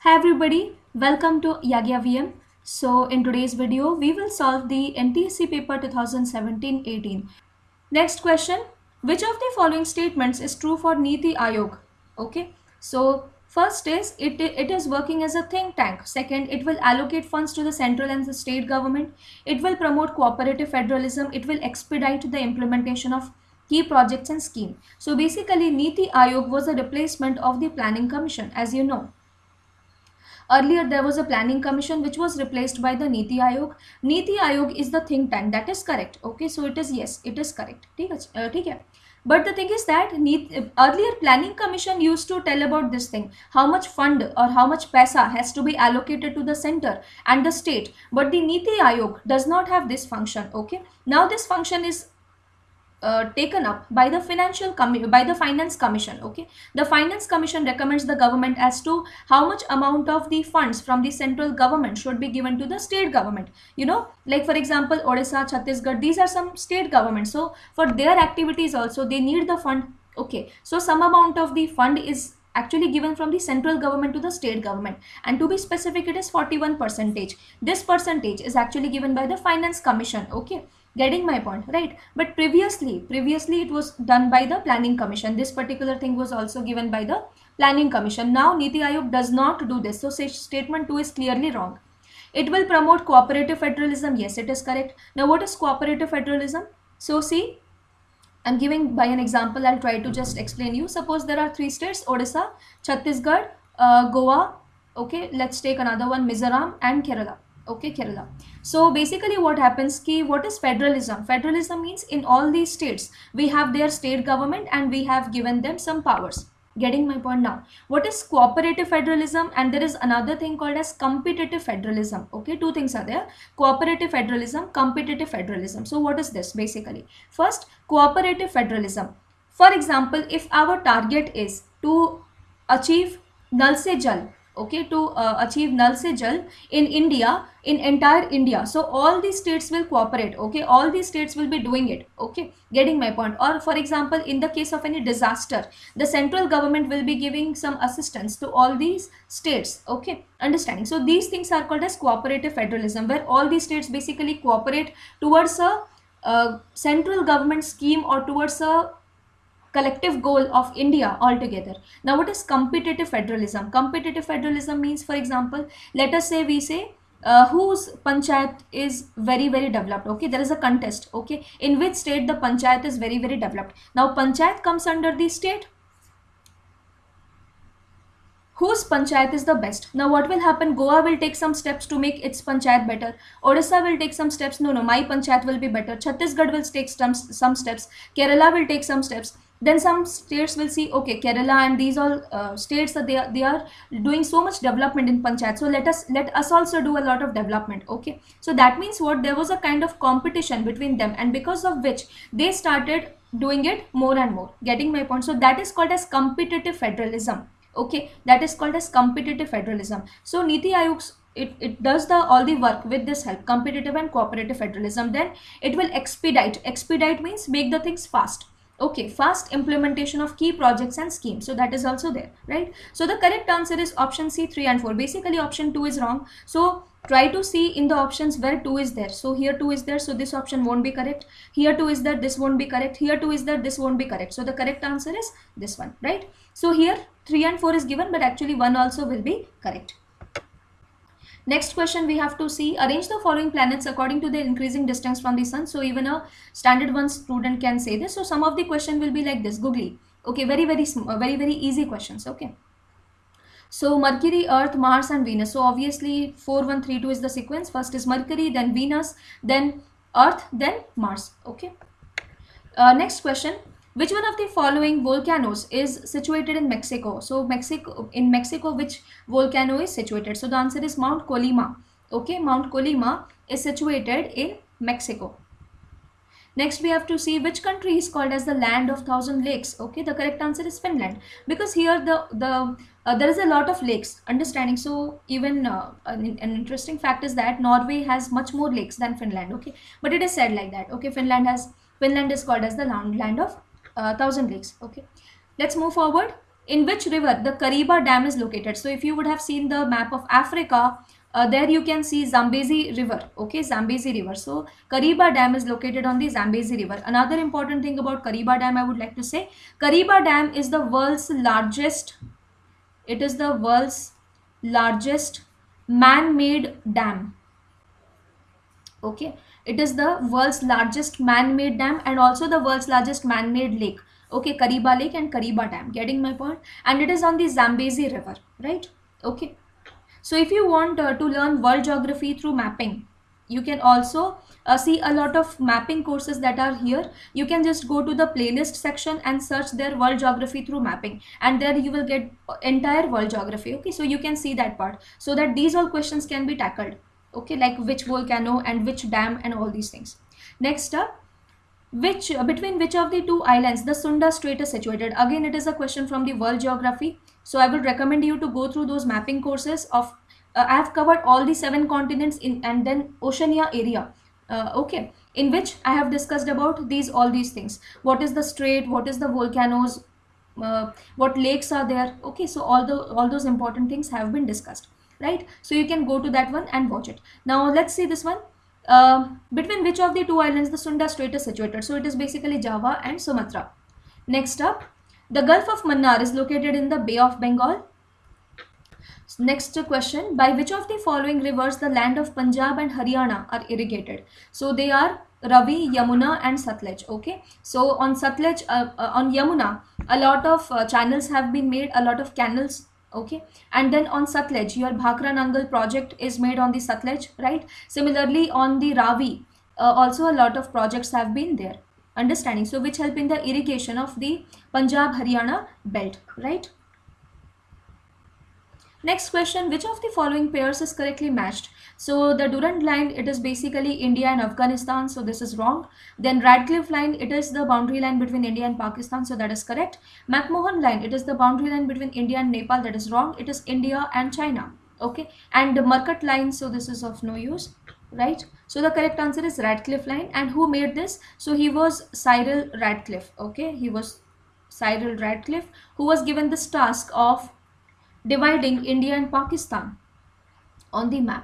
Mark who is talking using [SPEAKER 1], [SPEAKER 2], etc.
[SPEAKER 1] Hi everybody, welcome to Yagya VM. So in today's video, we will solve the NTSC paper 2017-18. Next question, which of the following statements is true for Niti Aayog? Okay, so first is it is working as a think tank. Second, it will allocate funds to the central and the state government. It will promote cooperative federalism. It will expedite the implementation of key projects and scheme. So basically, Niti Aayog was a replacement of the Planning Commission, as you know. Earlier, there was a planning commission which was replaced by the Niti Aayog. Niti Aayog is the think tank. That is correct. Okay, so it is yes, it is correct. ठीक है. But the thing is that earlier planning commission used to tell about this thing, how much fund or how much paisa has to be allocated to the center and the state. But the Niti Aayog does not have this function. Okay, now this function is taken up by the finance commission. Okay, the finance commission recommends the government as to how much amount of the funds from the central government should be given to the state government. Like for example, Odisha, Chhattisgarh, these are some state governments, so for their activities also they need the fund. Okay, so some amount of the fund is actually given from the central government to the state government, and to be specific, it is 41%. This percentage is actually given by the finance commission. Okay, getting my point, right? But previously it was done by the planning commission. This particular thing was also given by the planning commission. Now Niti Aayog does not do this, so statement 2 is clearly wrong. It will promote cooperative federalism. Yes, it is correct. Now what is cooperative federalism? So see, I'm giving by an example. I'll try to just explain you. Suppose there are 3 states: Odisha, Chhattisgarh, Goa. Okay, let's take another one, Mizoram and Kerala. Okay, Kerala. So basically what happens ki, what is federalism? Federalism means in all these states we have their state government and we have given them some powers. Getting my point now? What is cooperative federalism? And there is another thing called as competitive federalism. Okay, 2 things are there: cooperative federalism, competitive federalism. So what is this basically? First, cooperative federalism. For example, if our target is to achieve Nal Se Jal, okay, to achieve Nal Se Jal in India, in entire India, so all these states will cooperate. Okay, all these states will be doing it. Okay, getting my point? Or for example, in the case of any disaster, the central government will be giving some assistance to all these states. Okay, understanding? So these things are called as cooperative federalism, where all these states basically cooperate towards a central government scheme or towards a collective goal of India altogether. Now what is competitive federalism? Competitive federalism means, for example, let us say we say whose panchayat is very developed. Okay, there is a contest. Okay, in which state the panchayat is very developed. Now panchayat comes under the state whose panchayat is the best. Now what will happen? Goa will take some steps to make its panchayat better. Odisha will take some steps. No, my panchayat will be better. Chhattisgarh will take some steps. Kerala will take some steps. Then some states will see, okay, Kerala and these all states that they are doing so much development in panchayat, so let us also do a lot of development. Okay, so that means what, there was a kind of competition between them, and because of which they started doing it more and more. Getting my point? So that is called as competitive federalism. Okay, that is called as competitive federalism. So Niti Aayog, it does all the work with this help, competitive and cooperative federalism. Then it will expedite means make the things fast. Okay, fast implementation of key projects and schemes. So that is also there, right? So the correct answer is option C, 3 and 4. Basically option 2 is wrong, so try to see in the options where 2 is there. So here 2 is there, so this option won't be correct. Here 2 is there, this won't be correct. Here 2 is there, this won't be correct. So the correct answer is this one, right? So here 3 and 4 is given, but actually 1 also will be correct. Next question we have to see, arrange the following planets according to their increasing distance from the sun. So even a standard 1 student can say this. So some of the question will be like this, googly. Okay, very easy questions. Okay, so Mercury, Earth, Mars and Venus. So obviously 4 1 3 2 is the sequence. First is Mercury, then Venus, then Earth, then Mars. Okay, next question, which one of the following volcanoes is situated in Mexico? So in Mexico, which volcano is situated? So the answer is Mount Colima. Okay, Mount Colima is situated in Mexico. Next we have to see which country is called as the land of 1,000 lakes. Okay, the correct answer is Finland, because here there is a lot of lakes. Understanding? So even an interesting fact is that Norway has much more lakes than Finland. Okay, but it is said like that. Okay, Finland is called as the land of 1,000 lakes. Okay, let's move forward. in which river the Kariba Dam is located? So if you would have seen the map of Africa, there you can see Zambezi River, okay, Zambezi River. So Kariba Dam is located on the Zambezi River. Another important thing about Kariba Dam I would like to say, Kariba Dam is the world's largest, it is the world's largest man-made dam. Okay, it is the world's largest man-made dam and also the world's largest man-made lake. Okay, Kariba Lake and Kariba Dam, getting my point? And it is on the Zambezi River, right? Okay, so if you want to learn world geography through mapping, you can also see a lot of mapping courses that are here. You can just go to the playlist section and search their world geography through mapping, and there you will get entire world geography. Okay, so you can see that part, so that these all questions can be tackled. Okay, like which volcano and which dam and all these things. Next up, between which of the two islands the Sunda Strait is situated? Again, it is a question from the world geography, so I would recommend you to go through those mapping courses of I have covered all the 7 continents in and then Oceania area. Okay, in which I have discussed about all these things. What is the strait, what is the volcanoes, what lakes are there. Okay, so all those important things have been discussed, right? So you can go to that one and watch it. Now let's see this one. Between which of the two islands the Sunda Strait is situated? So it is basically Java and Sumatra. Next up, the Gulf of Mannar is located in the Bay of Bengal. Next question, by which of the following rivers the land of Punjab and Haryana are irrigated? So they are Ravi, Yamuna and Satluj. Okay, so on Satluj, on Yamuna, a lot of channels have been made, a lot of canals. Okay, and then on Satluj, your Bhakra Nangal project is made on the Satluj, right? Similarly on the Ravi, also a lot of projects have been there. Understanding, so which help in the irrigation of the Punjab Haryana belt, right? Next question, which of the following pairs is correctly matched? So the Durand line, it is basically India and Afghanistan, so this is wrong. Then Radcliffe line, it is the boundary line between India and Pakistan, so that is correct. McMahon line, it is the boundary line between India and Nepal, that is wrong. It is India and China. Okay, and the Murcutt line, so this is of no use, right? So the correct answer is Radcliffe line. And who made this? So he was Cyril Radcliffe. Okay, he was Cyril Radcliffe, who was given this task of dividing India and Pakistan on the map.